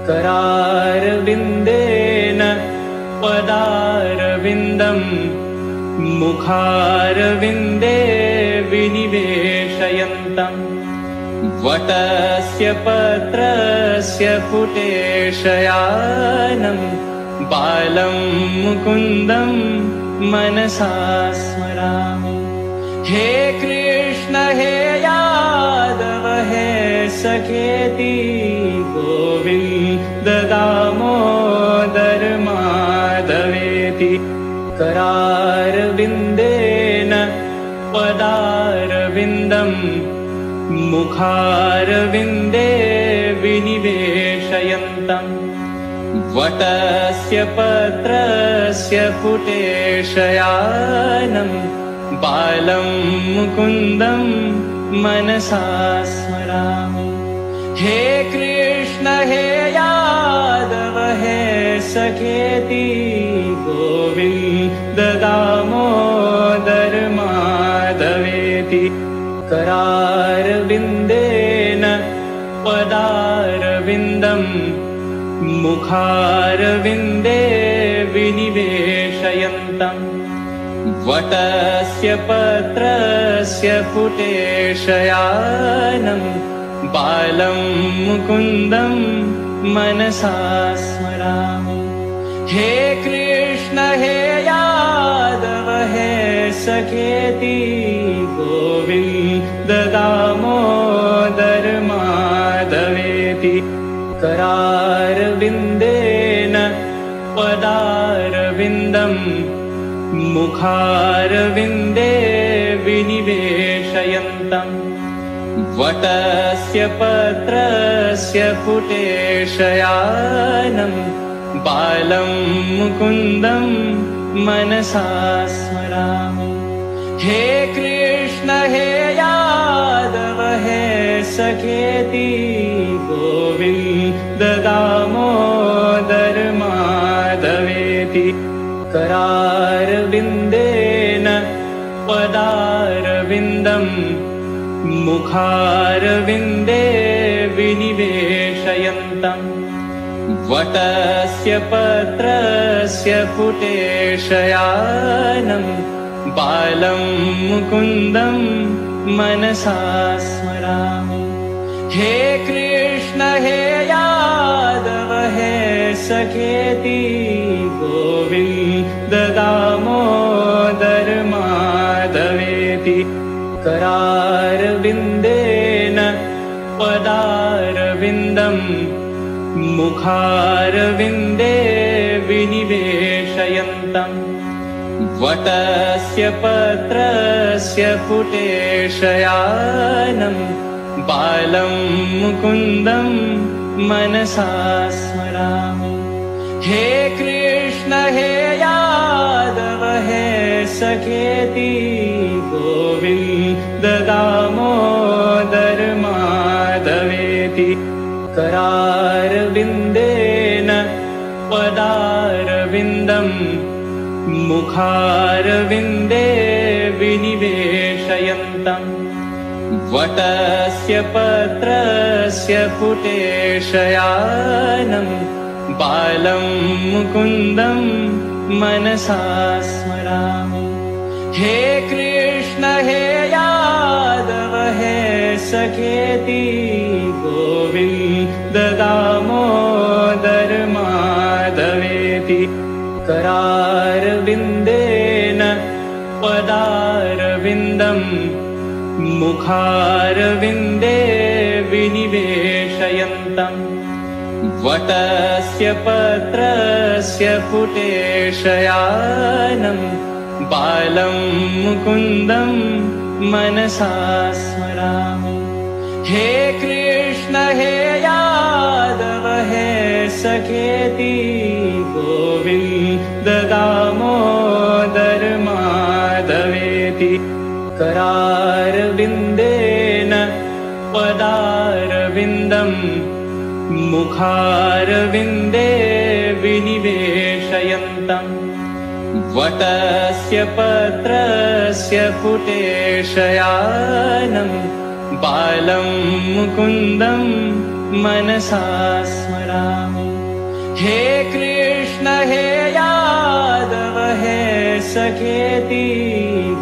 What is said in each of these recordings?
करारविन्देन पदारविन्दं मुखारविन्दे विनिवेशयन्तम् वटस्य पत्रस्य पुटेशयानं बालं मुकुन्दं मनसा स्मरामि। हे कृष्ण हे यादव हे सखेति गोविन्द दामोदर माधवेति करारविन्देन पदारविन्दं मुखारविन्दे विनिवेशयन्तम् वटस्य पत्रस्य पुटेशयानं बालं मुकुन्दं मनसा स्मरामि। हे कृष्ण हे यादव हे सखेति गोविन्द दामोदर माधवेति करारविन्देन पदारविन्दं मुखारविन्दे विनिवेशयन्तम् वटस्य पत्रस्य पुटेशयानं बालं मुकुन्दं मनसा स्मरामि। हे कृष्ण हे यादव हे सखेति गोविन्द दामोदर माधवेति करारविन्देन पदारविन्दं मुखारविन्दे विनिवेशयन्तम् वटस्य पत्रस्य पुटेशयानं बालं मुकुन्दं मनसा स्मरामि। हे कृष्ण हे यादव हे सखेति गोविन्द दामोदर माधवेति करारविन्देन पदारविन्दं मुखारविन्दे विनिवेशयन्तम् वटस्य पत्रस्य पुटेशयानं बालं मुकुन्दं मनसा स्मरामि। हे कृष्ण हे यादव हे सखेति गोविन्द दामोदर माधवेति करारविन्देन पदारविन्दं मुखारविन्दे विनिवेशयन्तम् वटस्य पत्रस्य पुटेशयानं बालं मुकुन्दं मनसा स्मरामि। हे कृष्ण हे यादव हे सखेति गोविन्द दामोदर माधवेति करारविन्देन पदारविन्दं मुखारविन्दे विनिवेशयन्तम् वटस्य पत्रस्य पुटेशयानं बालं मुकुन्दं मनसा स्मरामि। हे कृष्ण हे यादव हे सखेति गोविन्द दामोदर माधवेति करारविन्देन पदारविन्दं मुखारविन्दे विनिवेशयन्तम् वटस्य पत्रस्य पुटेशयानं बालं मुकुन्दं मनसा स्मरामि। हे कृष्ण हे यादव हे सखेति गोविन्द दामोदर माधवेति करारविन्देन पदारविन्दं मुखारविन्दे विनिवेशयन्तम् वटस्य पत्रस्य पुटेशयानं बालं मुकुन्दं मनसा स्मरामि। हे कृष्ण हे यादव हे सखेति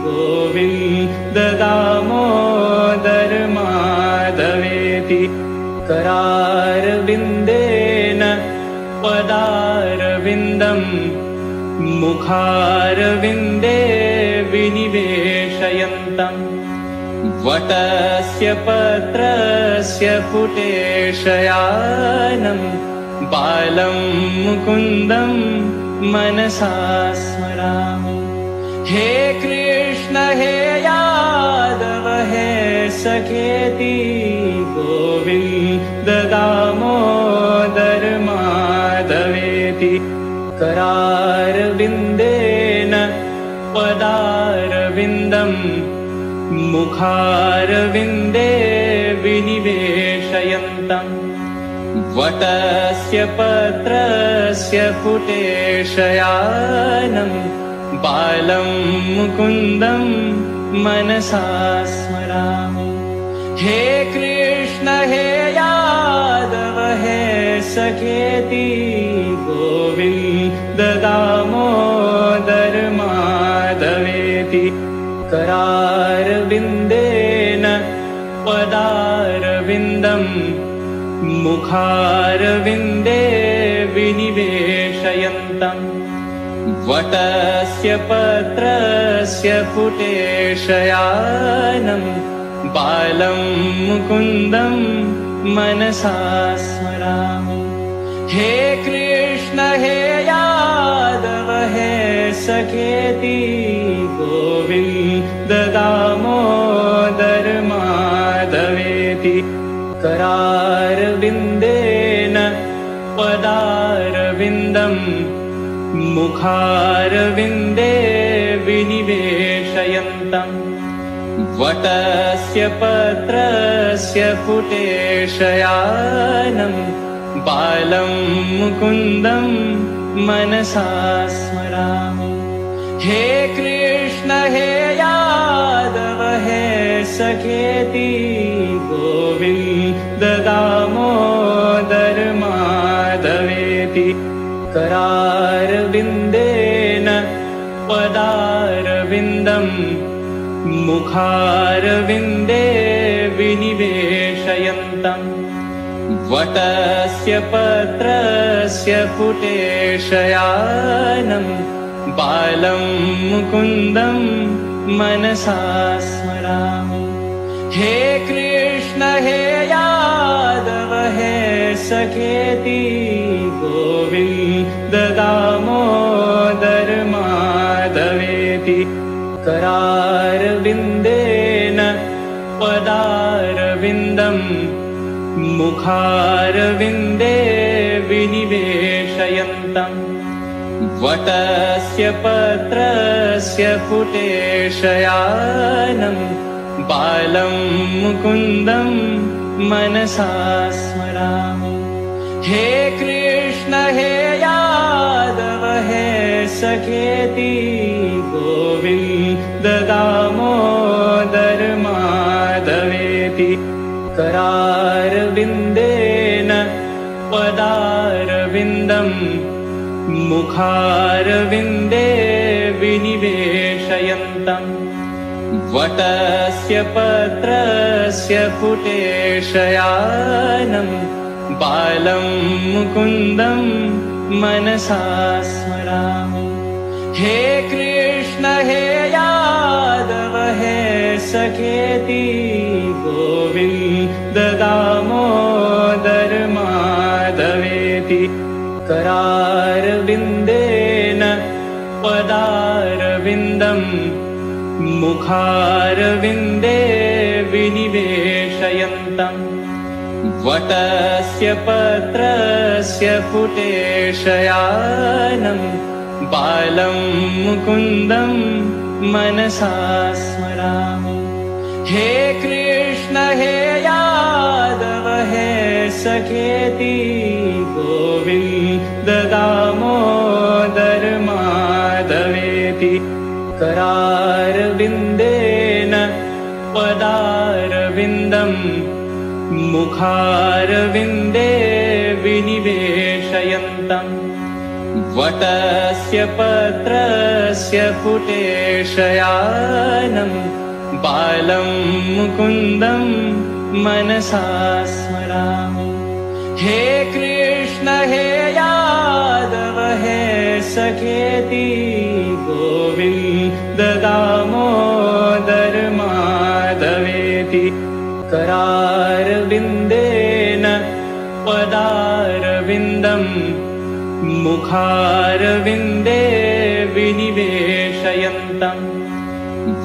गोविन्द दामोदर माधवेति करारविन्देन पदारविन्दम् मुखारविन्दे विनिवेशयन्तम् वटस्य पत्रस्य पुटेशयानं बालं मुकुन्दं मनसा स्मरामि हे कृष्ण हे यादव हे सखेति गोविन्द दामोदर माधवेति करारविन्देन पदारविन्दम् मुखारविन्दे विनिवेशयन्तम् वटस्य पत्रस्य पुटेशयानं बालं मुकुन्दं मनसा स्मरामि हे कृष्ण हे यादव हे सखेति गोविन्द दामोदर माधवेति करारविन्देन पदारविन्दम् मुखारविन्दे विनिवेशयन्तम् वटस्य पत्रस्य पुटेशयानं बालं मुकुन्दं मनसा स्मरामि हे कृष्ण हे यादव हे सखेति गोविन्द दामोदर माधवेति करारविन्देन पदारविन्दम् मुखारविन्दे विनिवेशयन्तम् वटस्य पत्रस्य पुटेशयानं बालं मुकुन्दं मनसा स्मरामि हे कृष्ण हे यादव हे सखेति गोविन्द दामोदर माधवेति करारविन्देन पदारविन्दम् मुखारविन्दे विनिवेशयन्तम् वटस्य पत्रस्य पुटेशयानं बालं मुकुन्दं मनसा स्मरामि हे कृष्ण हे यादव हे सखेति गोविन्द दामोदर माधवेति करारविन्देन पदारविन्दम् मुखारविन्दे विनिवेशयन्तम् वटस्य पत्रस्य पुटेशयानं बालं मुकुन्दं मनसा स्मरामि हे कृष्ण हे यादव हे सखेति गोविन्द दामोदर माधवेति करारविन्देन पदारविन्दम् मुखारविन्दे विनिवेशयन्तम् वटस्य पत्रस्य पुटेशयानं बालं मुकुन्दं मनसा स्मरामि हे कृष्ण हे यादव हे सखेति गोविन्द दामोदर माधवेति करारविन्देन पदारविन्दम् मुखारविन्दे विनिवेशयन्तम् वटस्य पत्रस्य पुटेशयानं बालं मुकुन्दं मनसा स्मरामि हे कृष्ण हे यादव हे सखेति गोविन्द दामोदर माधवेति करारविन्देन पदारविन्दम् मुखारविन्दे विनिवेश विनिवेशयन्तम् वटस्य पत्रस्य पुटेशयानम् बालं मुकुन्दं मनसा स्मरामि। हे कृष्ण हे यादव हे सखेति गोविन्द दामोदर माधवेति करारविन्देन पदारविन्दम् मुखारविन्दे विनिवेशयन्तम्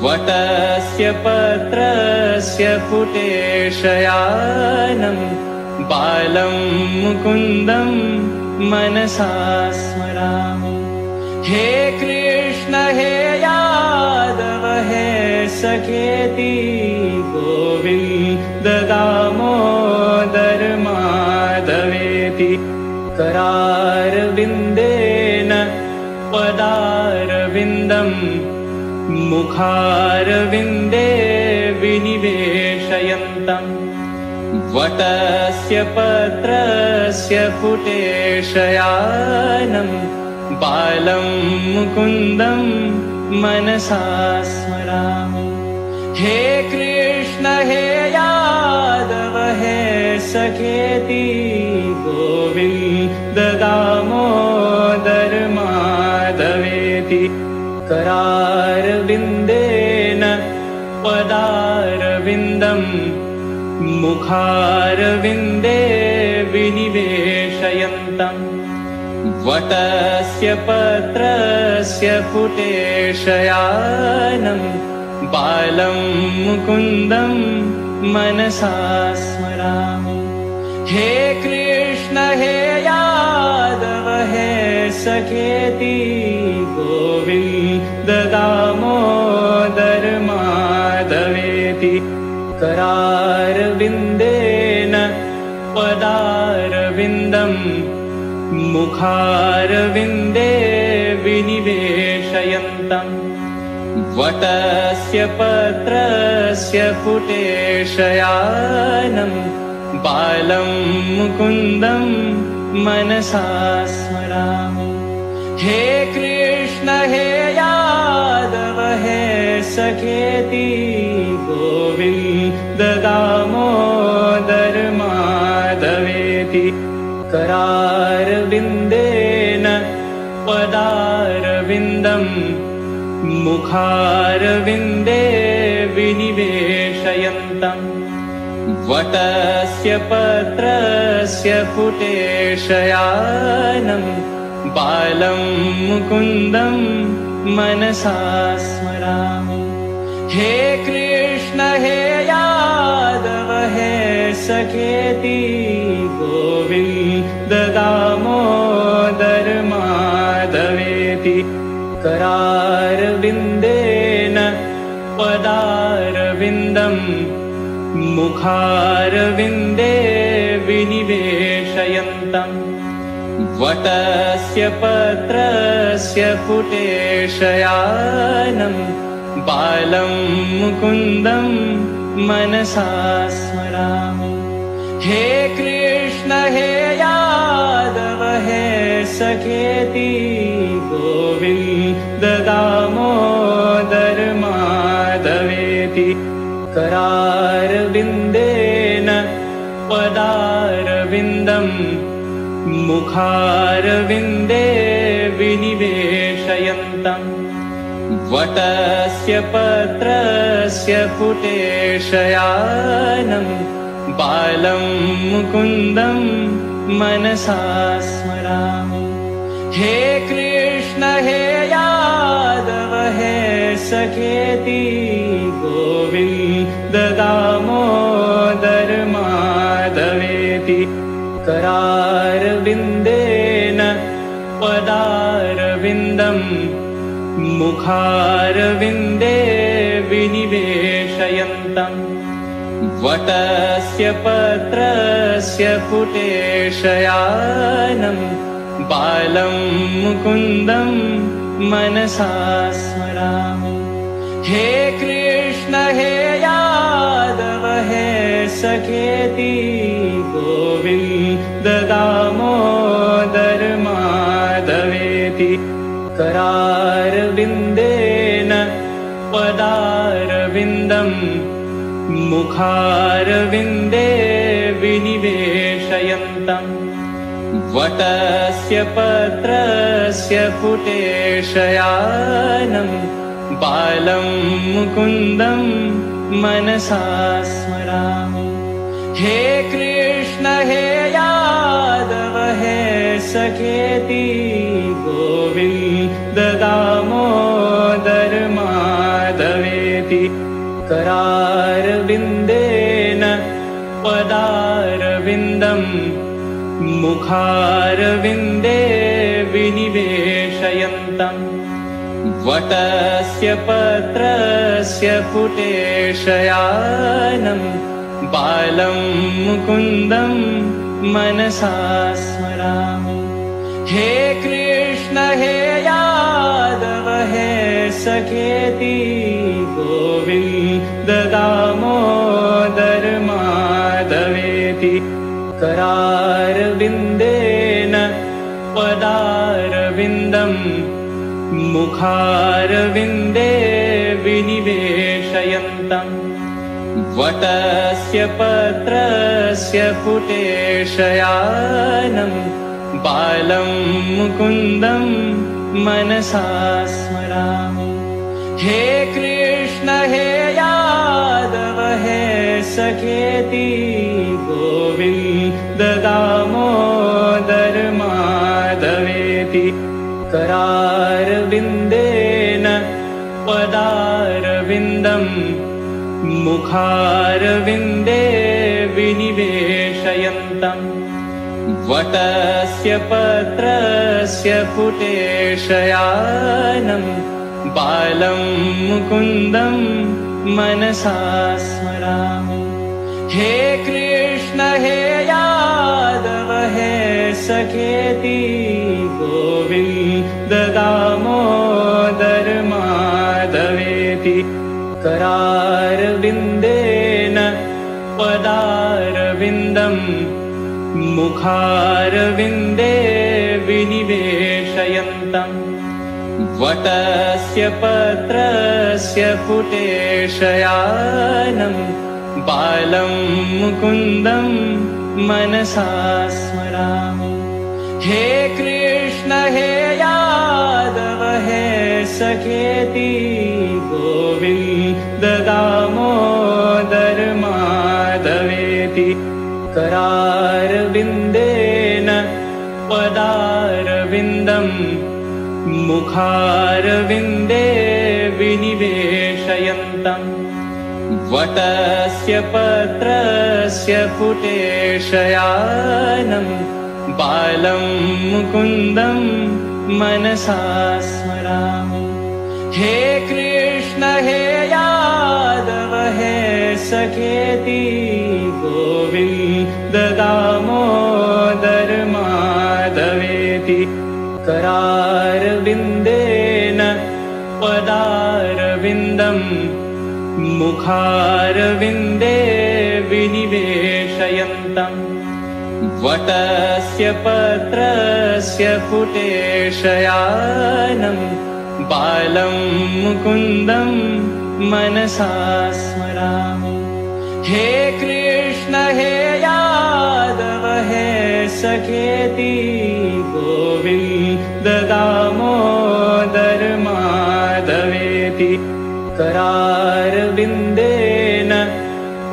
वटस्य पत्रस्य पुटेशयानम् बालं मुकुन्दं मनसा स्मरामि। हे कृष्ण हे यादव हे सखेति गोविन्द दामोदर माधवेति करारविन्देन पदारविन्दम् मुखारविन्दे विनिवेशयन्तम् वटस्य पत्रस्य पुटेशयानम् बालं मुकुन्दं मनसा स्मरामि। हे कृष्ण हे यादव हे सखेति गोविन्द दामोदर माधवेति करारविन्देन पदारविन्दम् मुखारविन्दे विनिवेशयन्तम् वटस्य पत्रस्य पुटेशयानम् बालं मुकुन्दं मनसा स्मरामि। हे कृष्ण हे यादव हे सखेति गोविन्द दामोदर माधवेति करारविन्देन पदारविन्दम् मुखारविन्दे विनिवेशयन्तम् वटस्य पत्रस्य पुटेशयानम् बालं मुकुन्दं मनसा स्मरामि। हे कृष्ण हे यादव हे सखेति गोविन्द दामोदर माधवेति करारविन्देन पदारविन्दम् मुखारविन्दे विनिवेशयन्तम् वटस्य पत्रस्य पुटेशयानम् बालं मुकुन्दं मनसा स्मरामि। हे कृष्ण हे यादव हे सखेति गोविन्द दामोदर माधवेति करारविन्देन पदारविन्दम् मुखारविन्दे विनिवेशयन्तम् वटस्य पत्रस्य पुटेशयानम् बालं मुकुन्दं मनसा स्मरामि। हे कृष्ण हे यादव हे सखेति गोविन्द दामोदर माधवेति करारविन्देन पदारविन्दम् मुखारविन्दे विनिवेशयन्तम् वटस्य पत्रस्य पुटेशयानम् बालं मुकुन्दं मनसा स्मरामि। हे कृष्ण हे यादव हे सखेति गोविन्द दामोदर माधवेति करारविन्देन पदारविन्दम् मुखारविन्दे विनिवेशयन्तम् वटस्य पत्रस्य पुटेशयानम् बालं मुकुन्दं मनसा स्मरामि। हे कृष्ण हे यादव हे सखेति गोविन्द दामोदर माधवेति करारविन्देन पदारविन्दम् मुखारविन्दे विनिवेशयन्तम् वटस्य पत्रस्य पुटेशयानम् बालं मुकुन्दं मनसा स्मरामि। हे कृष्ण हे यादव हे सखेति गोविन्द दामोदर माधवेति करारविन्देन पदारविन्दम् मुखारविन्दे विनिवेशयन्तम् वटस्य पत्रस्य पुटेशयानम् बालं मुकुन्दं मनसा स्मरामि। हे कृष्ण हे यादव हे सखेति गोविन्द दामोदर माधवेति करारविन्देन पदारविन्दम् मुखारविन्दे विनिवेशयन्तम् वटस्य पत्रस्य पुटेशयानम् बालं मुकुन्दं मनसा स्मरामि। हे कृष्ण हे यादव हे सखेति गोविन्द दामोदर माधवेति करारविन्देन पदारविन्दम् मुखारविन्दे विनिवेशयन्तम् वटस्य पत्रस्य पुटेशयानम् बालं मुकुन्दं मनसा स्मरामि। हे कृष्ण हे यादव हे सखेति गोविन्द दामोदर माधवेति करारविन्देन पदारविन्दम् मुखारविन्दे विनिवेशयन्तम् वटस्य पत्रस्य पुटेशयानम् बालं मुकुन्दं मनसा स्मरामि। हे कृष्ण हे यादव हे सखेति गोविन्द दामोदर माधवेति करारविन्देन पदारविन्दम् मुखारविन्दे विनिवेशयन्तम् वटस्य पत्रस्य पुटेशयानम् बालं मुकुन्दं मनसा स्मरामि। हे कृष्ण हे यादव हे सखेति गोविन्द दामोदर माधवेति करारविन्देन पदारविन्दम् मुखारविन्दे विनिवेशयन्तम् वटस्य पत्रस्य पुटेशयानम् बालं मुकुन्दं मनसा स्मरामि। हे कृष्ण हे यादव हे सखेति गोविन्द दामोदर माधवेति करारविन्देन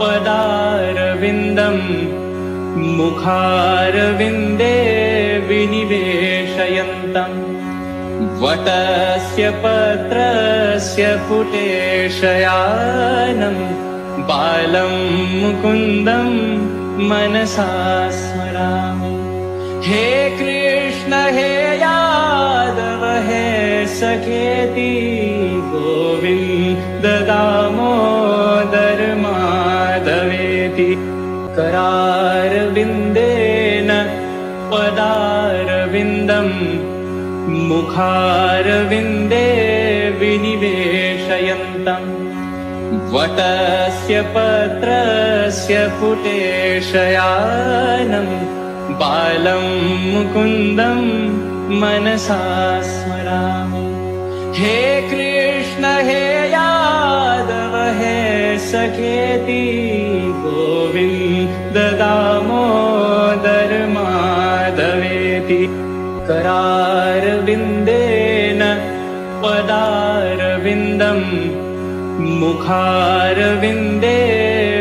पदारविन्दम् मुखारविन्दे विनिवेशयन्तम् वटस्य पत्रस्य पुटेशयानम् बालं मुकुन्दं मनसा स्मरामि। हे कृष्ण हे यादव हे सखेति गोविन्द दामोदर माधवेति करारविन्देन पदारविन्दम् मुखारविन्दे विनिवेशयन्तम् वटस्य पत्रस्य पुटेशयानम् बालं मुकुन्दं मनसा स्मरामि। हे कृष्ण हे यादव हे सखेति गोविन्द दामोदर माधवेति। करारविन्देन पदारविन्दम् मुखारविन्दे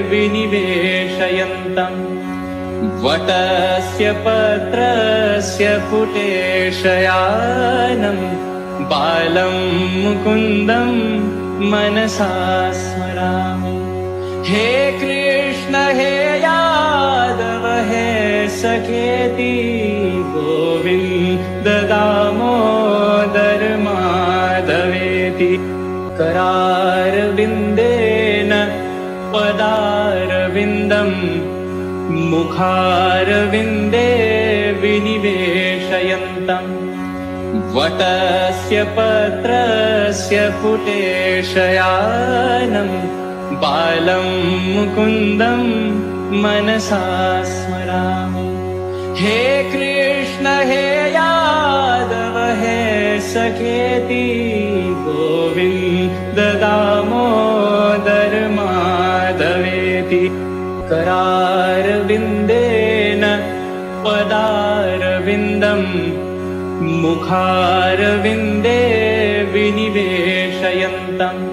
विनिवेशयन्तम् वटस्य पत्रस्य पुटेशयानं बालं मुकुन्दं मनसा स्मरामि। हे कृष्ण हे यादव हे सखेति गोविन्द दामोदर माधवेति। करारविन्देन पदारविन्दम् मुखारविन्दे विनिवेशयन्तम् वटस्य पत्रस्य पुटेशयानं बालं मुकुन्दं मनसा स्मरामि। हे कृष्ण हे यादव हे सखेति गोविन्द दामोदर माधवेति। करारविन्देन पदारविन्दम् मुखारविन्दे विनिवेशयन्तम्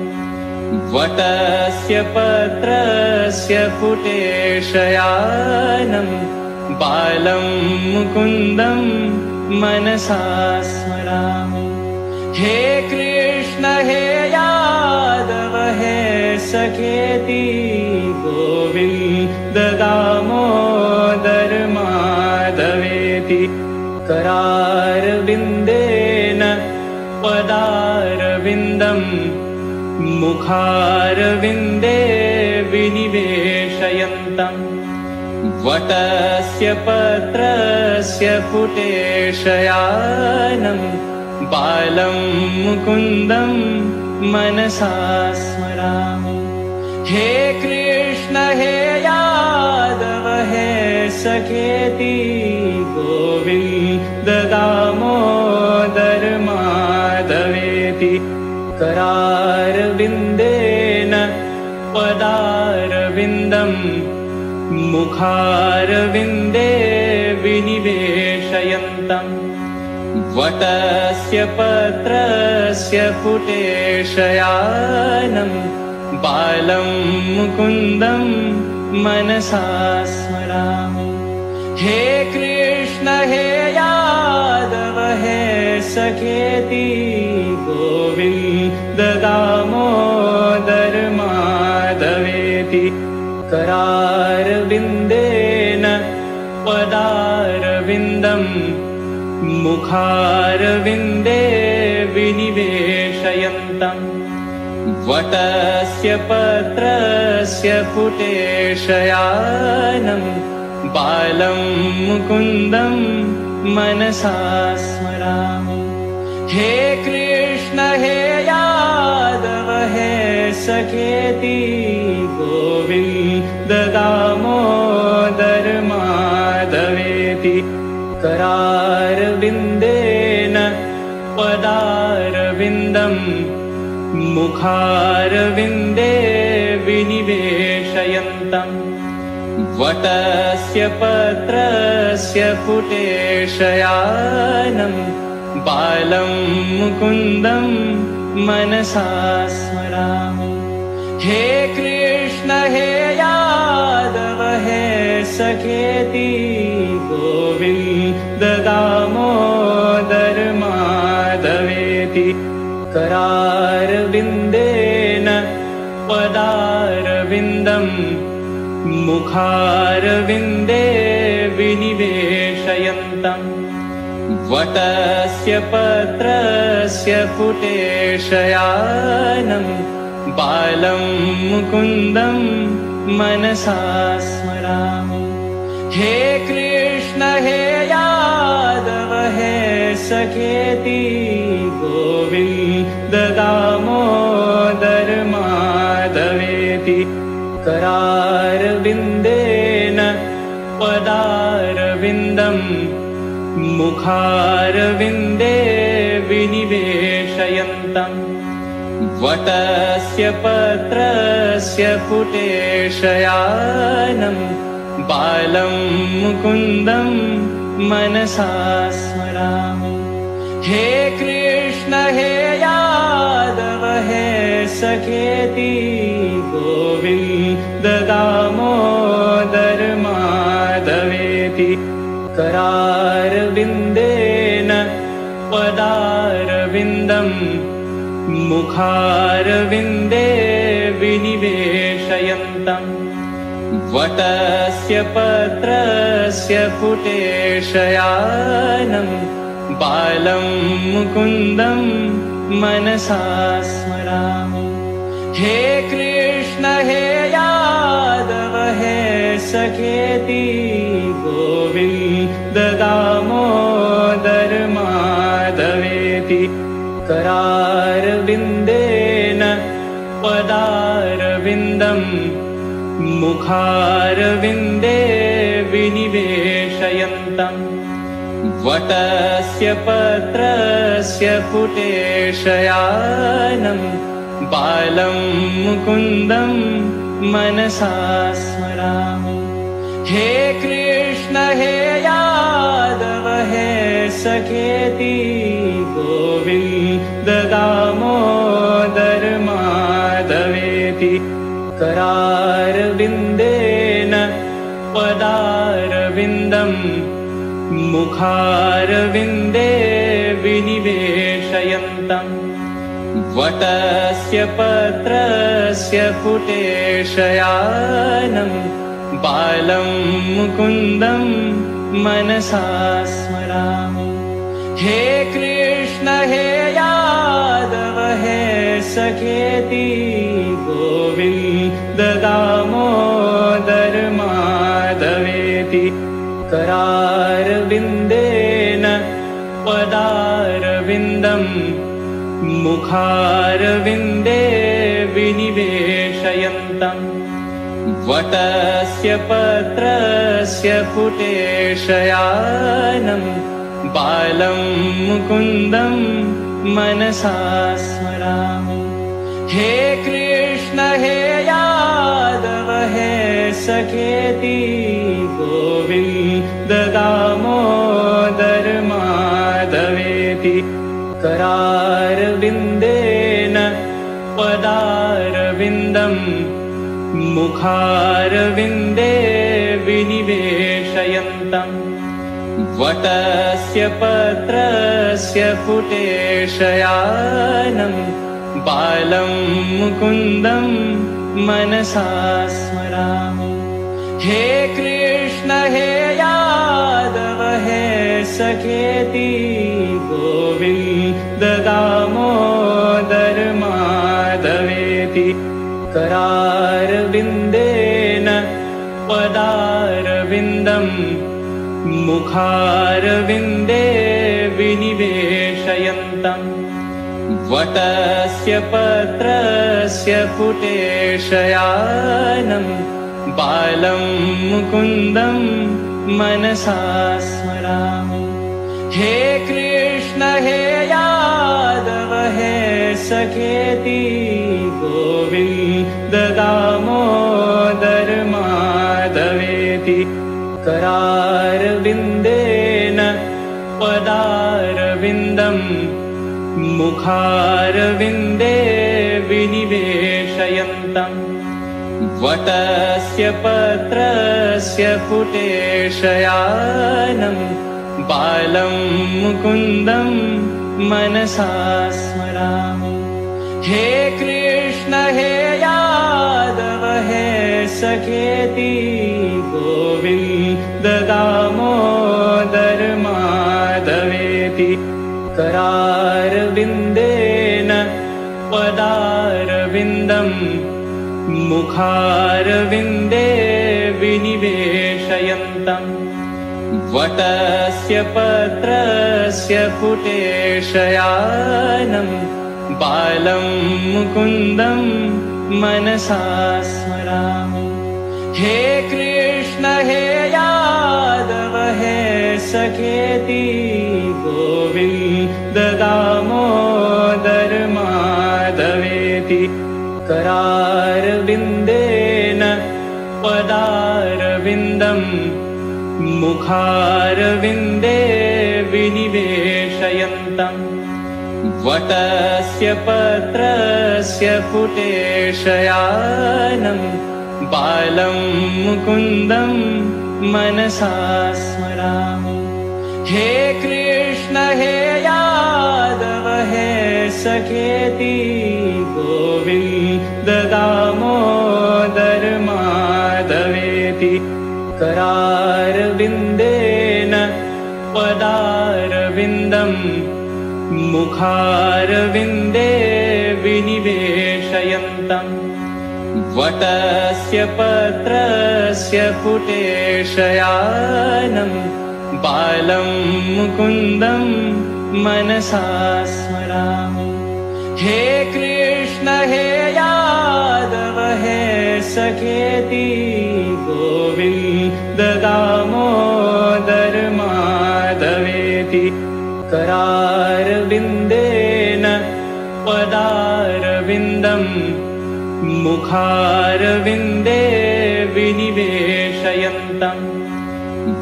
वटस्य पत्रस्य पुटेशयानं बालं मुकुन्दं मनसा स्मरामि। हे कृष्ण हे यादव हे सखेति गोविन्द दामोदर माधवेति। करारविन्देन पदारविन्दम् मुखारविन्दे विनिवेशयन्तम् वटस्य पत्रस्य पुटेशयानं बालं मुकुन्दं मनसा स्मरामि। हे कृष्ण हे यादव हे सखेति गोविन्द दामोदर माधवेति। करारविन्देन पदारविन्दम् मुखारविन्दे विनिवेशयन्तम् वटस्य पत्रस्य पुटेशयानं बालं मुकुन्दं मनसा स्मरामि। हे कृष्ण हे यादव हे सखेति गोविन्द दामोदर माधवेति। करारविन्देन पदारविन्दम् मुखारविन्दे विनिवेशयन्तम् वटस्य पत्रस्य पुटेशयानं बालं मुकुन्दं मनसा स्मरामि। हे कृष्ण हे यादव हे सखेति गोविन्द दामोदर माधवेति। करारविन्देन पदारविन्दम् मुखारविन्दे विनिवेशयन्तम् वटस्य पत्रस्य पुटेशयानं बालं मुकुन्दं मनसा स्मरामि। हे कृष्ण हे यादव हे सखेति गोविन्द दामोदर माधवेति। करारविन्देन पदारविन्दम् मुखारविन्दे विनिवेशयन्तम् वटस्य पत्रस्य पुटेशयानं बालं मुकुन्दं मनसा स्मरामि। हे कृष्ण हे यादव हे सखेति गोविन्द दामोदर माधवेति। करारविन्देन पदारविन्दम् मुखारविन्दे विनिवेशयन्तम् वटस्य पत्रस्य पुटेशयानं बालं मुकुन्दं मनसा स्मरामि। हे कृष्ण हे यादव हे सखेति गोविन्द दामोदर माधवेति करारविन्देन पदारविन्दम् मुखारविन्दे विनिवेशयन्तम् वटस्य पत्रस्य पुटेशयानं बालं मुकुन्दं मनसा स्मरामि। हे कृष्ण हे यादव हे सखेति गोविन्द दामोदर माधवेति करारविन्देन पदारविन्दम् मुखारविन्दे विनिवेशयन्तम् वटस्य पत्रस्य पुटेशयानं बालं मुकुन्दं मनसा स्मरामि। हे कृष्ण हे यादव हे सखेति गोविन्द दामोदर माधवेति करारविन्देन पदारविन्दम् मुखारविन्दे विनिवेशयन्तम् वटस्य पत्रस्य पुटेशयानं बालं मुकुन्दं मनसा स्मरामि। हे कृष्ण हे यादव हे सखेति गोविन्द दामोदर माधवेति करारविन्देन पदारविन्दम् मुखारविन्दे विनिवेशयन्तम् वटस्य पत्रस्य पुटेशयानं बालं मुकुन्दं मनसा स्मरामि। हे कृष्ण हे यादव हे सखेति गोविन्द दामोदर माधवेति करारविन्देन पदारविन्दम् मुखारविन्दे विनिवेशयन्तम् वटस्य पत्रस्य पुटेशयानं बालं मुकुन्दं मनसा स्मरामि। हे कृष्ण हे यादव हे सखेति गोविन्द दामोदर माधवेति करारविन्देन पदारविन्दम् मुखारविन्दे विनिवेशयन्तम् वटस्य पत्रस्य पुटेशयानं बालं मुकुन्दं मनसा स्मरामि। हे कृष्ण हे यादव हे सखेति गोविन्द दामोदर माधवेति करारविन्देन पदारविन्दम् मुखारविन्दे विनिवेशयन्तम् वटस्य पत्रस्य पुटेशयानं बालं मुकुन्दं मनसा स्मरामि। हे कृष्ण हे यादव हे सखेति गोविन्द दामोदर माधवेति करारविन्देन पदारविन्दम् मुखारविन्दे विनिवेशयन्तम् वटस्य पत्रस्य पुटेशयानं बालं मुकुन्दं मनसा स्मरामि। हे कृष्ण हे यादव हे सखेति गोविन्द दामोदर माधवेति करारविन्देन पदारविन्दम् मुखारविन्दे विनिवेशयन्तम् वटस्य पत्रस्य पुटेशयानम् बालं मुकुन्दं मनसा स्मरामि। हे कृष्ण हे यादव हे सखेति गोविन्द दामोदर माधवेति करारविन्देन पदारविन्दम् मुखारविन्दे विनिवेशयन्तम् वटस्य पत्रस्य पुटेशयानम् बालं मुकुन्दं मनसा स्मरामि। हे कृष्ण हे यादव हे सखेति गोविन्द दामोदर माधवेति करारविन्देन पदारविन्दम् मुखारविन्दे विनिवेशयन्तम्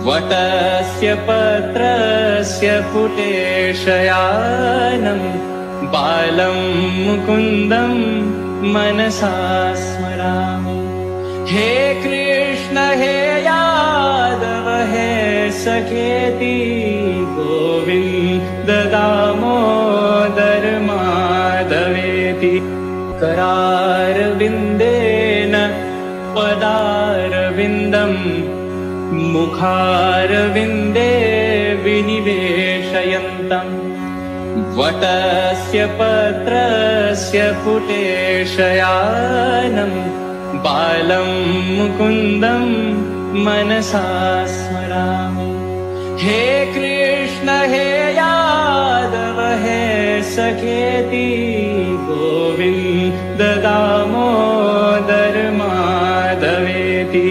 वटस्य पत्रस्य पुटेशयानम् बालं मुकुन्दं मनसा स्मरामि। हे कृष्ण हे यादव हे सखेति गोविन्द दामोदर माधवेति करारविन्देन पदारविन्दम् मुखारविन्दे विनिवेशयन्तम् वटस्य पत्रस्य पुटेशयानम् बालं मुकुन्दं मनसा स्मरामि। हे कृष्ण हे यादव हे सखेति गोविन्द दामोदर माधवेति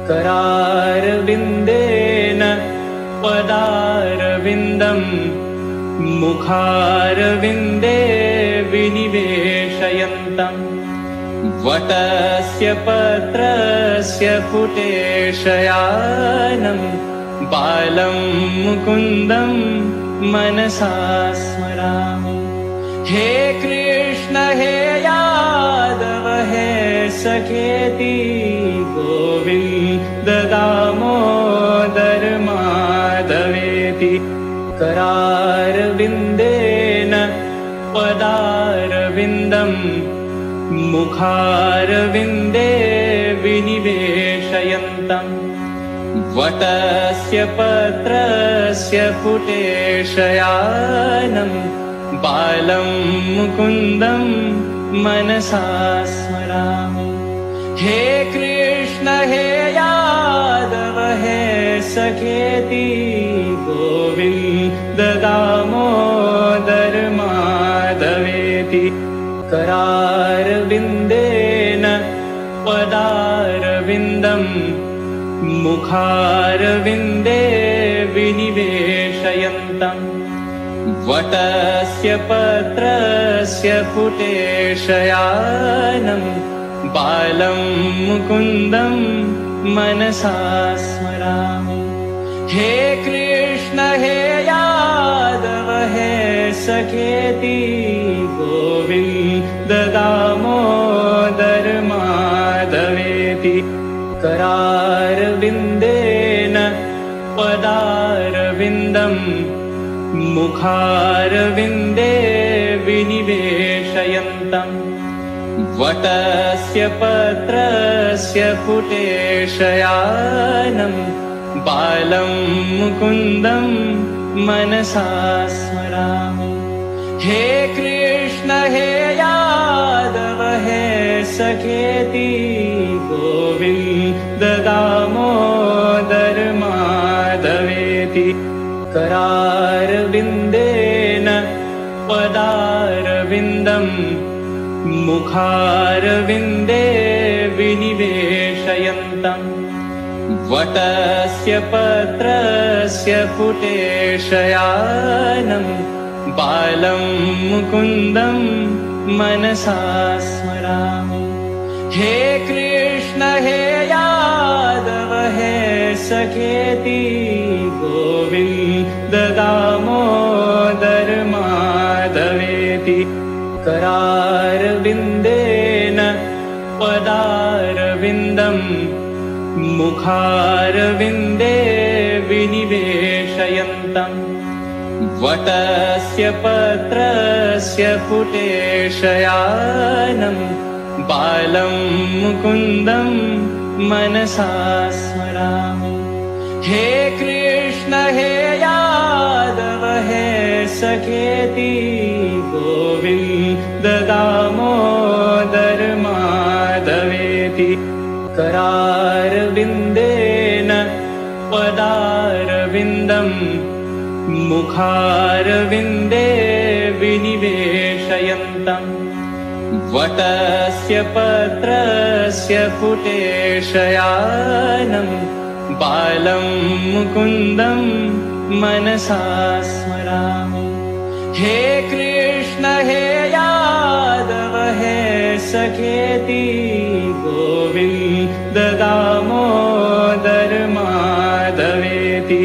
करारविन्देन पदारविन्दम् मुखारविन्दे विनिवेशयन्तम् वटस्य पत्रस्य पुटेशयानम् बालं मुकुन्दं मनसा स्मरामि। हे कृष्ण हे यादव हे सखेति गोविन्द दामोदर माधवेति करारविन्देन पदारविन्दम् मुखारविन्दे विनिवेशयन्तम् वटस्य पत्रस्य पुटेशयानम् बालं मुकुन्दं मनसा स्मरामि। हे कृष्ण हे यादव हे सखेति गोविन्द दामोदर माधवेति करारविन्देन पदारविन्दम् मुखारविन्दे विनिवेशयन्तम् वटस्य पत्रस्य पुटेशयानम् बालं मुकुन्दं मनसा स्मरामि। हे कृष्ण हे यादव हे सखेति गोविन्द दामोदर माधवेति करारविन्देन पदारविन्दम् मुखारविन्दे विनिवेशयन्तम् वटस्य पत्रस्य पुटेशयानम् बालं मुकुन्दं मनसा स्मरामि। हे कृष्ण हे यादव हे सखेति गोविन्द दामोदर माधवेति करारविन्देन पदारविन्दम् मुखारविन्दे विनिवेशयन्तम् वटस्य पत्रस्य पुटेशयानं बालं मुकुन्दं मनसा स्मरामि। हे कृष्ण हे यादव हे सखेति गोविन्द दामोदर माधवेति करारविन्देन पदारविन्दं मुखारविन्दे विनिवेशयन्तं वटस्य पत्रस्य पुटेशयानं बालं मुकुन्दं मनसा स्मरामि। हे कृष्ण हे यादव हे सखेति गोविन्द दामोदर माधवेति करारविन्देन पदारविन्दं मुखारविन्दे विनिवेशयन्तं वटस्य पत्रस्य पुटेशयानं बालं मुकुन्दं मनसा स्मरामि। हे कृष्ण हे यादव हे सखेति गोविन्द दामोदर माधवेति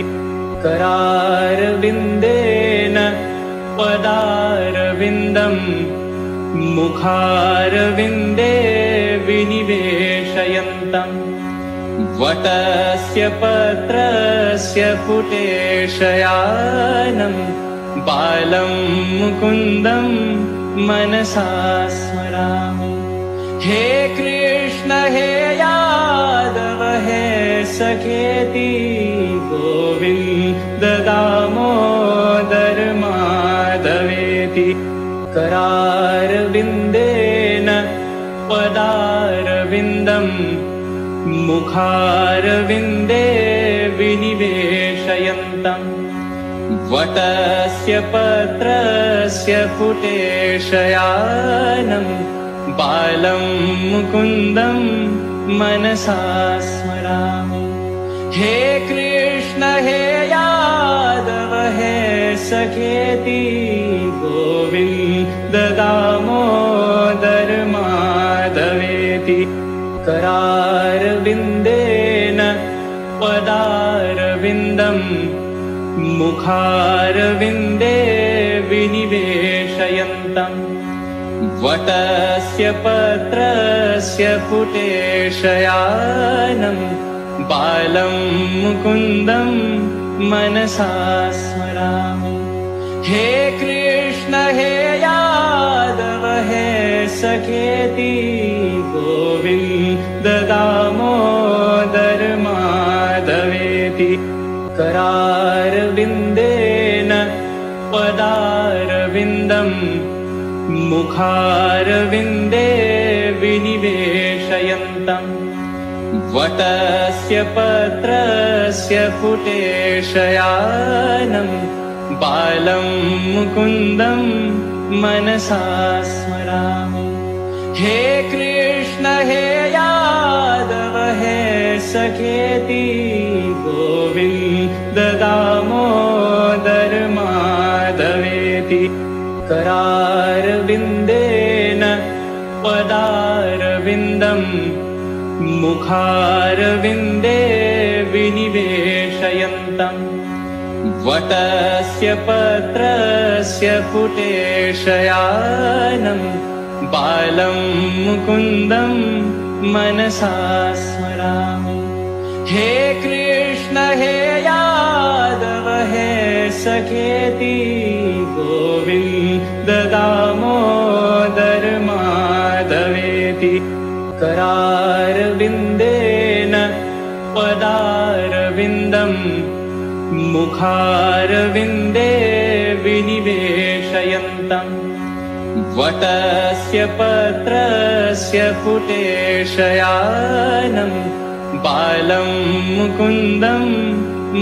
करारविन्देन पदारविन्दं मुखारविन्दे विनिवेशयन्तं वटस्य पत्रस्य पुटेशयानं बालं मुकुन्दं मनसा स्मरामि। हे कृष्ण हे यादव हे सखेति गोविन्द दामोदर माधवेति करारविन्देन पदारविन्दं मुखारविन्दे विनिवेशयन्तं वटस्य पत्रस्य पुटेशयानं बालं मुकुन्दं मनसा स्मरामि। हे कृष्ण हे यादव हे सखेति गोविन्द दामोदर माधवेति करारविन्देन पदारविन्दं मुखारविन्दे विनिवेशयन्तं वटस्य पत्रस्य पुटेशयानं बालं मुकुन्दं मनसा स्मरामि। हे कृष्ण हे यादव हे सखेति गोविन्द दामोदर माधवेति करारविन्देन पदारविन्दं मुखारविन्दे विनिवेशयन्तं वटस्य पत्रस्य पुटेशयानं बालं मुकुन्दं मनसा स्मरामि। हे कृष्ण हे यादव हे सखेति गोविन्द दामोदर माधवेति करारविन्देन पदारविन्दं मुखारविन्दे विनिवेशयन्तं वटस्य पत्रस्य पुटेशयानं बालं मुकुन्दं मनसा स्मरामि। हे कृष्ण हे यादव हे सखेति गोविन्द दामोदर माधवेति करारविन्देन पदारविन्दं मुखारविन्दे विनिवेशयन्तं वटस्य पत्रस्य पुटेशयानं बालं मुकुन्दं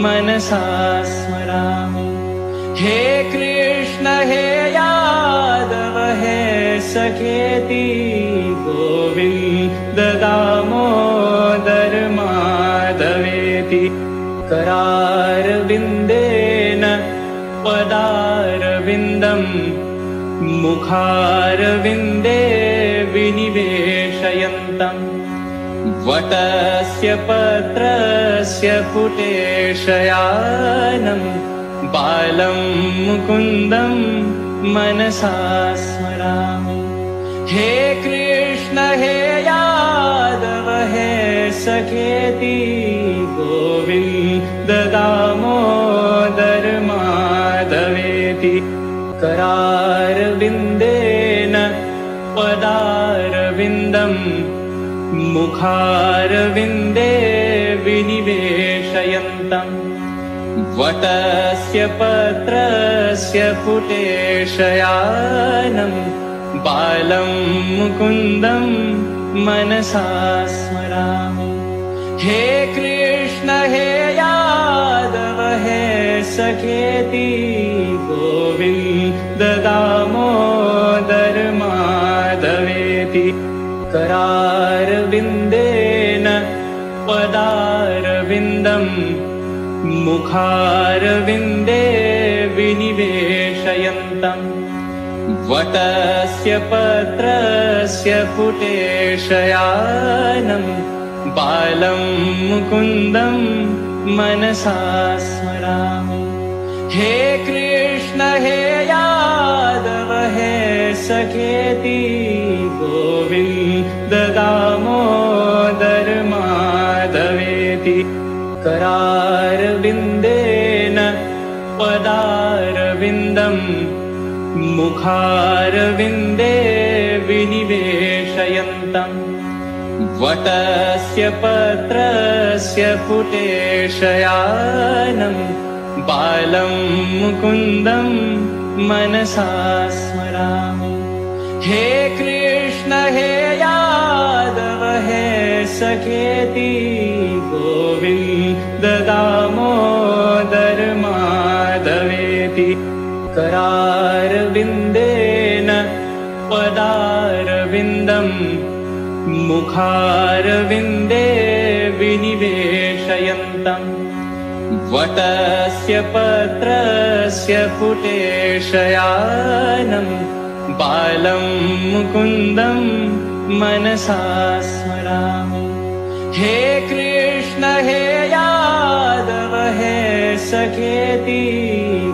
मनसा स्मरामि। हे कृष्ण हे यादव हे सखेति गोविन्द दामोदर माधवे करारविन्देन पदारविन्दं मुखारविन्दे विनिवेशयन्तम् वटस्य पत्रस्य पुटेशयानं बालं मुकुन्दं मनसा स्मरामि। हे कृष्ण हे यादव हे सखेति गोविन्द दामोदर माधवेति करारविन्देन पदारविन्दं मुखारविन्दे विनिवेशयन्तम् वटस्य पत्रस्य पुटेशयानं बालं मुकुन्दं मनसा स्मरामि। हे कृष्ण हे यादव हे सखेति गोविन्द दामोदर माधवेति करारविन्देन पदारविन्दं मुखारविन्दे विनिवेशयन्तम् वटस्य पत्रस्य पुटेशयानं बालं मुकुन्दं मनसा स्मरामि। हे कृष्ण हे यादव हे सखेति गोविन्द दामोदर माधवेति करारविन्देन पदारविन्दं मुखारविन्दे विनिवेशयन्तम् वटस्य पत्रस्य पुटेशयानं बालं मुकुन्दं मनसा स्मरामि। हे कृष्ण हे यादव हे सखेति गोविन्द दामोदर माधवेति करारविन्देन पदारविन्दं मुखारविन्दे विनिवेशयन्तम् वटस्य पत्रस्य पुटेशयानं बालं मुकुन्दं मनसा स्मरामि। हे कृष्ण हे यादव हे सखेति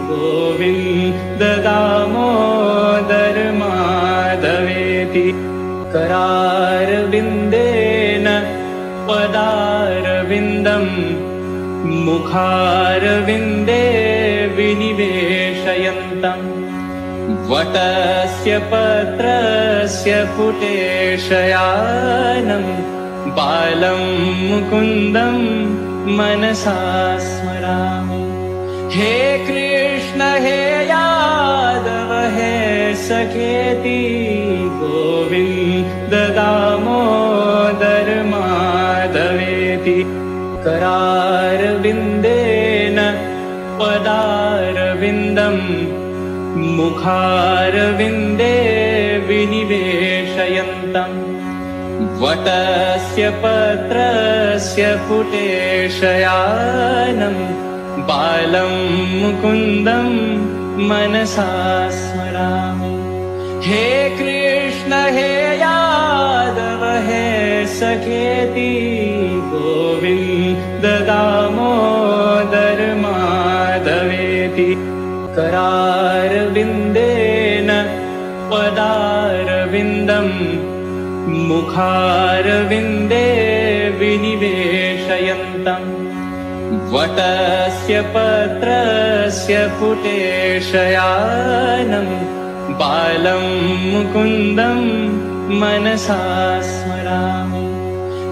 गोविन्द दामोदर माधवेति करारविन्देन पदारविन्दं मुखारविन्दे विनिवेशयन्तम् वटस्य पत्रस्य पुटेशयानं बालं मुकुन्दं मनसा स्मरामि। हे कृष्ण हे यादव हे सखेति गोविन्द दामोदर माधवेति करारविन्देन पदारविन्दं मुखारविन्दे विनिवेशयन्तम् वटस्य पत्रस्य पुटेशयानं बालं मुकुन्दं मनसा स्मरामि। हे कृष्ण हे यादव हे सखेति गोविन्द दामोदर माधवेति करारविन्देन पदारविन्दं मुखारविन्दे विनिवेशयन्तम् वटस्य पत्रस्य पुटेशयानं बालं मुकुन्दं मनसा स्मरामि।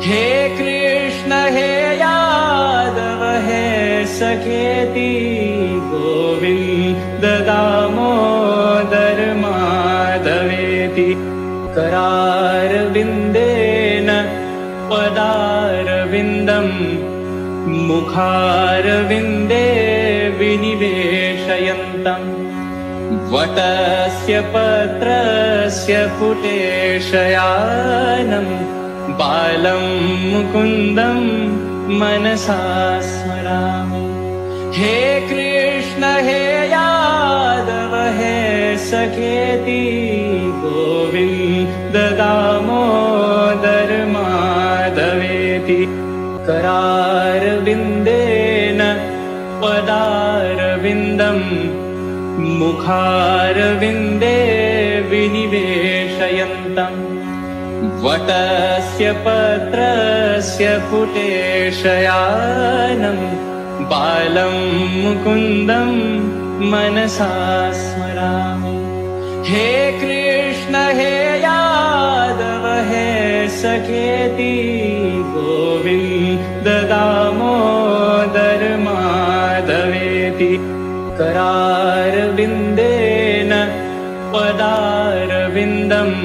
हे कृष्ण हे यादव हे सखेति गोविन्द दामोदर माधवेति करारविन्देन पदारविन्दं मुखारविन्दे विनिवेशयन्तम् वटस्य पत्रस्य पुटेशयानं बालं मुकुन्दं मनसा स्मरामि। हे कृष्ण हे यादव हे सखेति गोविन्द दामोदर माधवेति करारविन्देन पदारविन्दम् मुखारविन्दे विनिवेशयन्तम् वटस्य पत्रस्य पुटेशयानं बालं मुकुन्दं मनसा स्मरामि हे कृष्ण हे यादव हे सखेति गोविन्द दामोदर माधवेति करारविन्देन पदारविन्दम्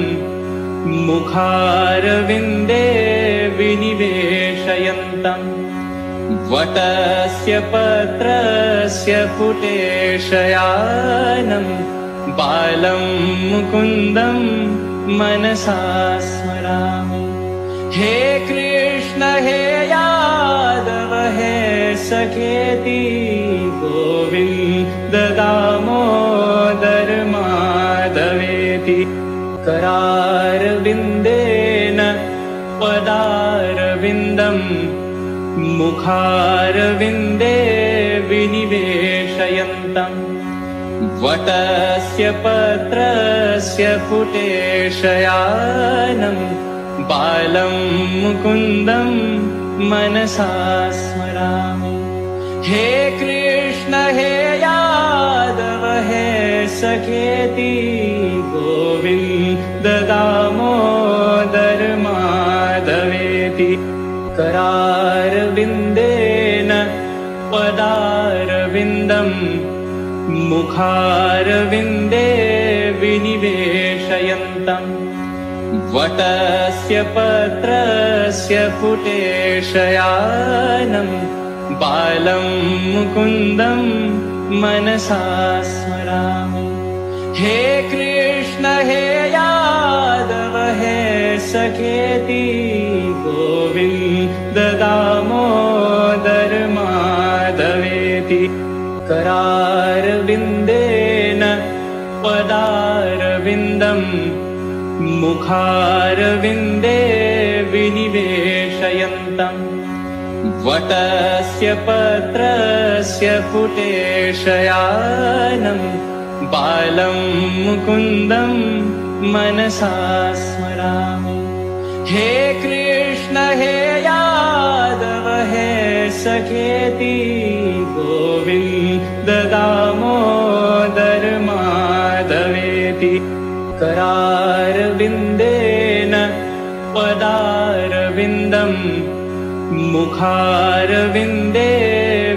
मुखारविन्दे विनिवेशयन्तम् वटस्य पत्रस्य पुटेशयानं बालं मुकुन्दं मनसा स्मरामि हे कृष्ण हे यादव हे सखेति गोविन्द दामोदर माधवेति करारविन्देन पदारविन्दम् मुखारविन्दे विनिवेशयन्तम् वटस्य पत्रस्य पुटेशयानं बालं मुकुन्दं मनसा स्मरामि हे कृष्ण हे यादव हे सखेति गोविन्द दामोदर माधवेति करारविन्देन पदारविन्दम् मुखारविन्दे विनिवेशयन्तम् वटस्य पत्रस्य पुटेशयानं बालं मुकुन्दं मनसा स्मरामि हे कृष्ण हे यादव हे सखेति गोविन्द दामोदर माधवेति करारविन्देन पदारविन्दम् मुखारविन्दे विनिवेशयन्तम् वटस्य पत्रस्य पुटेशयानं बालं मुकुन्दं मनसा स्मरामि हे कृष्ण हे यादव हे सखेति गोविन्द दामोदर माधवेति करारविन्देन पदारविन्दम् मुखारविन्दे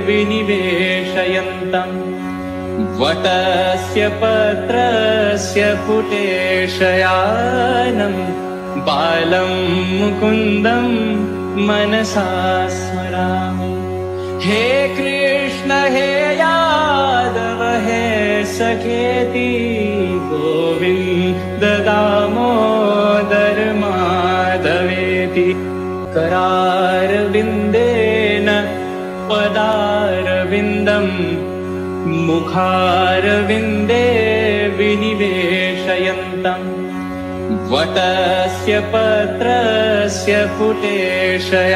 विनिवेशयन्तम् वटस्य पत्रस्य पुटेशयानं बालं मुकुन्दं मनसा स्मरामि हे कृष्ण हे यादव हे सखेति गोविन्द दामोदर माधवेति करारविन्देन पदारविन्दम् मुखारविन्दे विनिवेशयन्तम् वटस्य पत्रस्य पुटेशयानं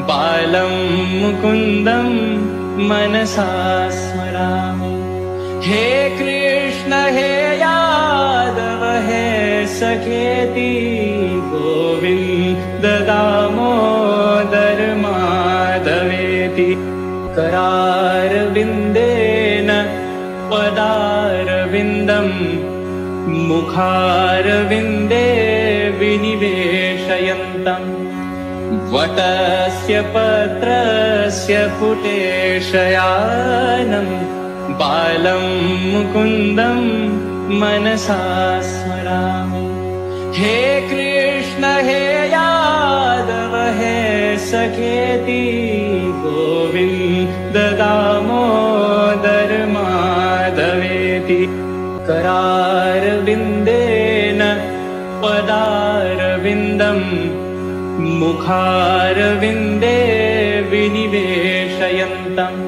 बालं मुकुन्दं मनसा स्मरामि हे कृष्ण हे यादव हे सखेति गोविन्द दामोदर माधवेति करारविन्देन पदारविन्दम् मुखारविन्दे विनिवेशयन्तम् वटस्य पत्रस्य पुटेशयानं बालं मुकुन्दं मनसा स्मरामि हे कृष्ण हे यादव हे सखेति गोविन्द दामोदर माधवेति करारविन्देन पदारविन्दम् मुखारविन्दे विनिवेशयन्तम् विनिवेशयन्तम्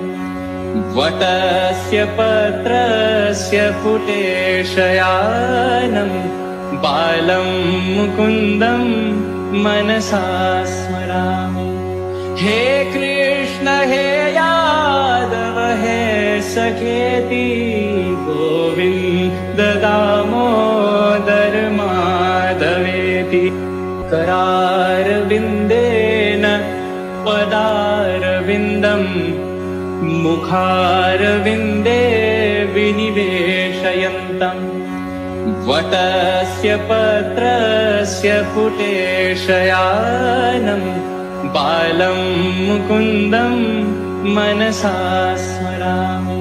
वटस्य पत्रस्य पुटेशयानम् बालं मुकुन्दं मनसा स्मरामि। हे कृष्ण हे यादव हे सखेति गोविन्द दामोदर माधवेति करारविन्देन पदारविन्दम् मुखारविन्दे विनिवेशयन्तम् वटस्य पत्रस्य पुटेशयानम् बालं मुकुन्दं मनसा स्मरामि।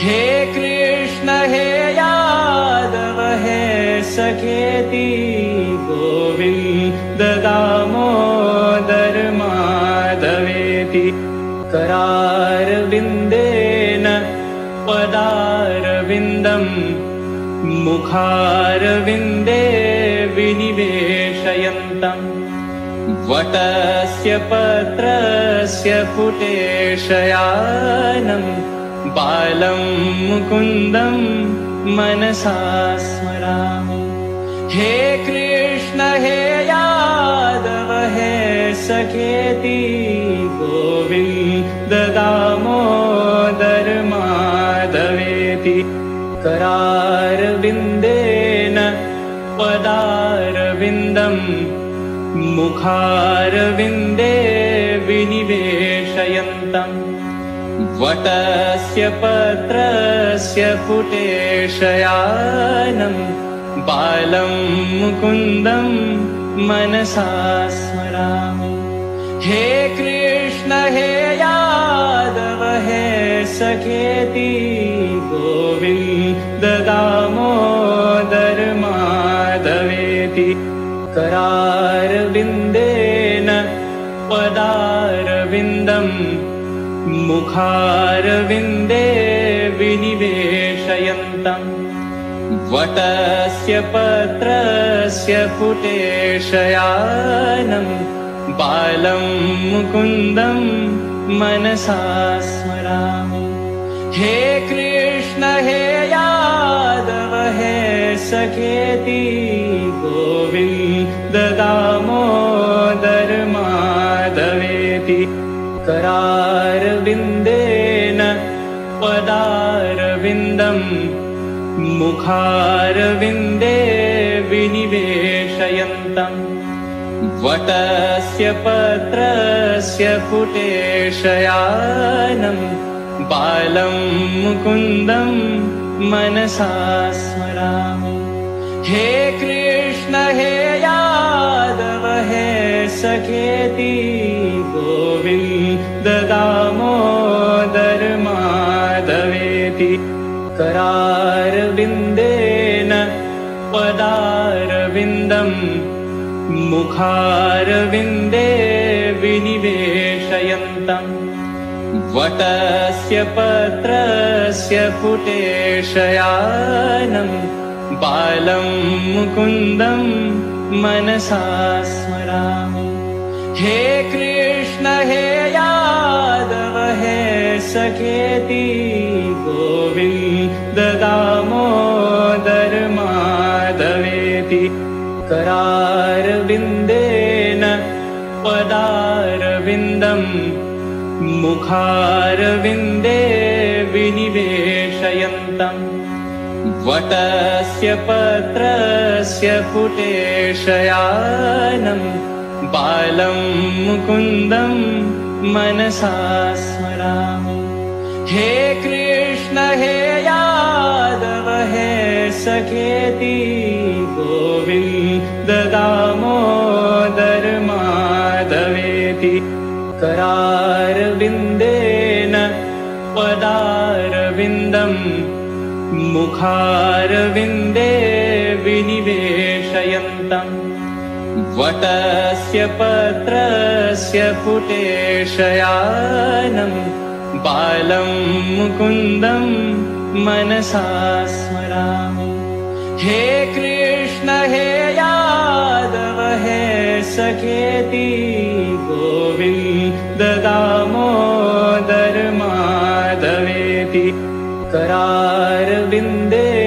हे कृष्ण हे यादव हे सखेति गोविन्द दामोदर माधवेति करारविन्देन पदारविन्दम् मुखारविन्दे विनिवेशयन्तम् वटस्य पत्रस्य पुटेशयानम् बालं मुकुन्दं मनसा स्मरामि। हे कृष्ण हे यादव हे सखेति गोविन्द दामोदर माधवेति करारविन्देन पदारविन्दम् मुखारविन्दे विनिवेशयन्तम् वटस्य पत्रस्य पुटेशयानम् बालं मुकुन्दं मनसा स्मरामि। हे कृष्ण हे यादव हे सखेति गोविन्द दामोदर माधवेति करारविन्देन पदारविन्दम् मुखारविन्दे विनिवेशयन्तम् वटस्य पत्रस्य पुटेशयानम् बालं मुकुन्दं मनसा स्मरामि। हे कृष्ण हे यादव हे सखेति गोविन्द दामोदर माधवेति करारविन्देन पदारविन्दम् मुखारविन्दे विनिवेशयन्तम् वटस्य पत्रस्य पुटेशयानम् बालं मुकुन्दं मनसा स्मरामि। हे कृष्ण हे यादव हे सखेति गोविन्द दामोदर माधवेति करारविन्देन पदारविन्दम् मुखारविन्दे विनिवेशयन्तम् वटस्य पत्रस्य पुटेशयानम् बालं मुकुन्दं मनसा स्मरामि। हे कृष्ण हे यादव हे सखेति गोविन्द दामोदर माधवेति करारविन्देन पदारविन्दम् मुखारविन्दे विनिवेशयन्तम् वटस्य पत्रस्य पुटेशयानम् बालं मुकुन्दं मनसा स्मरामि। हे कृष्ण हे यादव हे सखेति गोविन्द दामोदर माधवेति करारविन्देन पदारविन्दम् मुखारविन्दे विनिवेशयन्तम् वटस्य पत्रस्य पुटेशयानम् बालं मुकुन्दं मनसा स्मरामि। हे कृष्ण हे यादव हे सखेति गोविन्द दामोदर करारविन्देन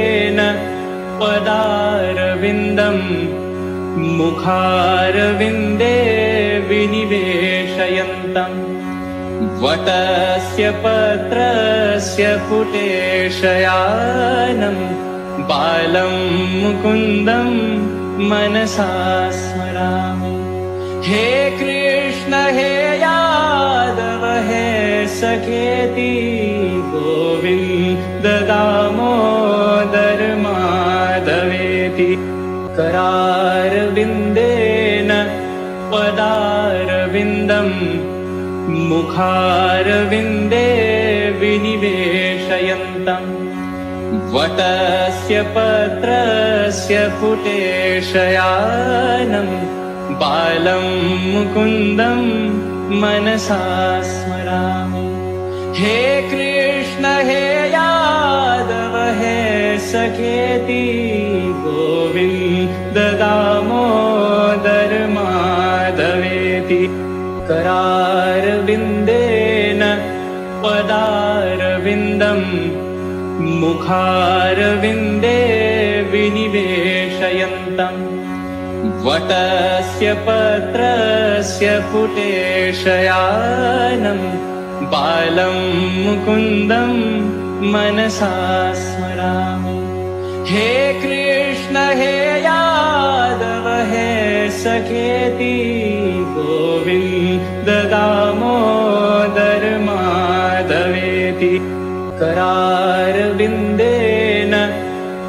पदारविन्दम् मुखारविन्दे विनिवेशयन्तम् वटस्य पत्रस्य पुटेशयानम् बालं मुकुन्दं मनसा स्मरामि। हे कृष्ण हे यादव हे सखेति गोविन्द दामोदर माधवेति करारविन्देन पदारविन्दम् मुखारविन्दे विनिवेशयन्तम् वटस्य पत्रस्य पुटेशयानम् बालं मुकुन्दं मनसा स्मरामि। हे कृष्ण हे यादव हे सखेति गोविन्द दामोदर माधवेति करारविन्देन पदारविन्दम् मुखारविन्दे विनिवेशयन्तम् वटस्य पत्रस्य पुटेशयानम् बालं मुकुन्दं मनसा स्मरामि। हे कृष्ण हे यादव हे सखेति गोविन्द दामोदर माधवेति करारविन्देन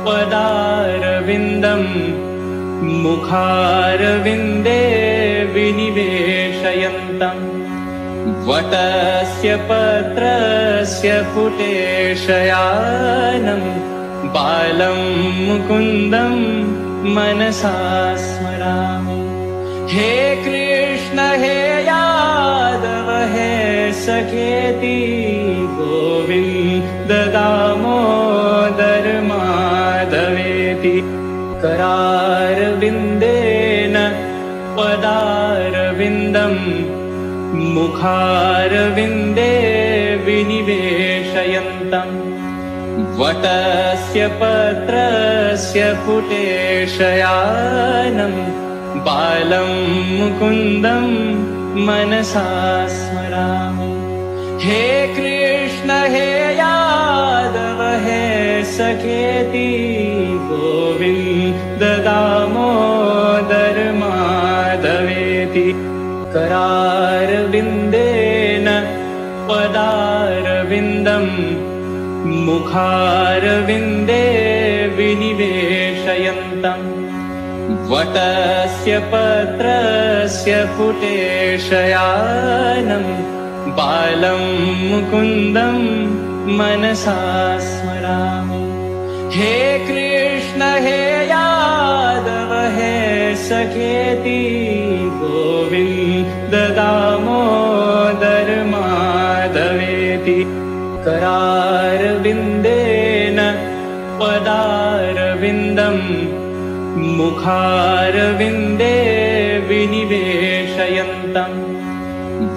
पदारविन्दम् मुखारविन्दे विनिवेशयन्तम् वटस्य पत्रस्य पुटेशयानम् बालं मुकुन्दं मनसा स्मरामि। हे कृष्ण हे यादव हे सखेति गोविन्द दामोदर माधवेति करारविन्देन पदारविन्दम् मुखारविन्दे विनिवेशयन्तम् वटस्य पत्रस्य पुटेशयानम् बालं मुकुन्दं मनसा स्मरामि। हे कृष्ण हे यादव हे सखेति गोविन्द दामोदर माधवेति करारविन्देन पदारविन्दम् मुखारविन्दे विनिवेशयन्तम् वटस्य पत्रस्य पुटेशयानम् बालं मुकुन्दं मनसा स्मरामि। हे कृष्ण हे यादव हे सखेति गोविन्द दामोदर माधवेति करारविन्देन पदारविन्दम् मुखारविन्दे विनिवेशयन्तम्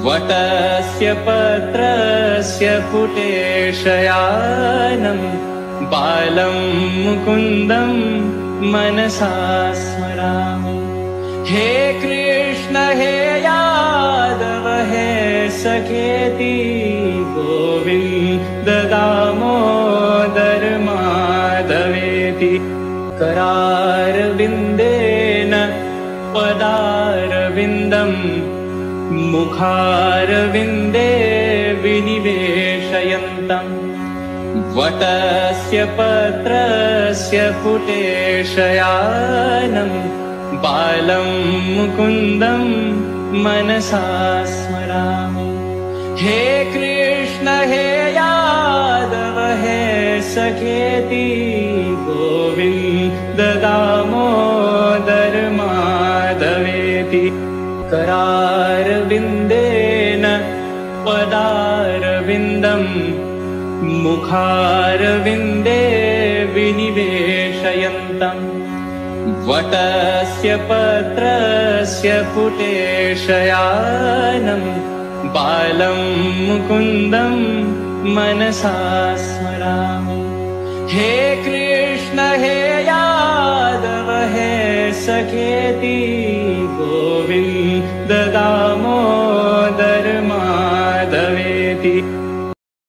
वटस्य पत्रस्य पुटेशयानम् बालं मुकुन्दं मनसा स्मरामि। हे कृष्ण हे यादव हे सखेति गोविन्द दामोदर माधवेति करारविन्देन पदारविन्दम् मुखारविन्दे विनिवेशयन्तम् वटस्य पत्रस्य पुटेशयानम् बालं मुकुन्दं मनसा स्मरामि। हे कृष्ण हे यादव हे सखेति गोविन्द दामोदर माधवेति करारविन्देन पदारविन्दम् मुखारविन्दे विनिवेशयन्तम् वटस्य पत्रस्य पुटेशयानम् बालं मुकुन्दं मनसा स्मरामि। हे कृष्ण हे यादव हे सखेति गोविन्द दामोदर माधवेति।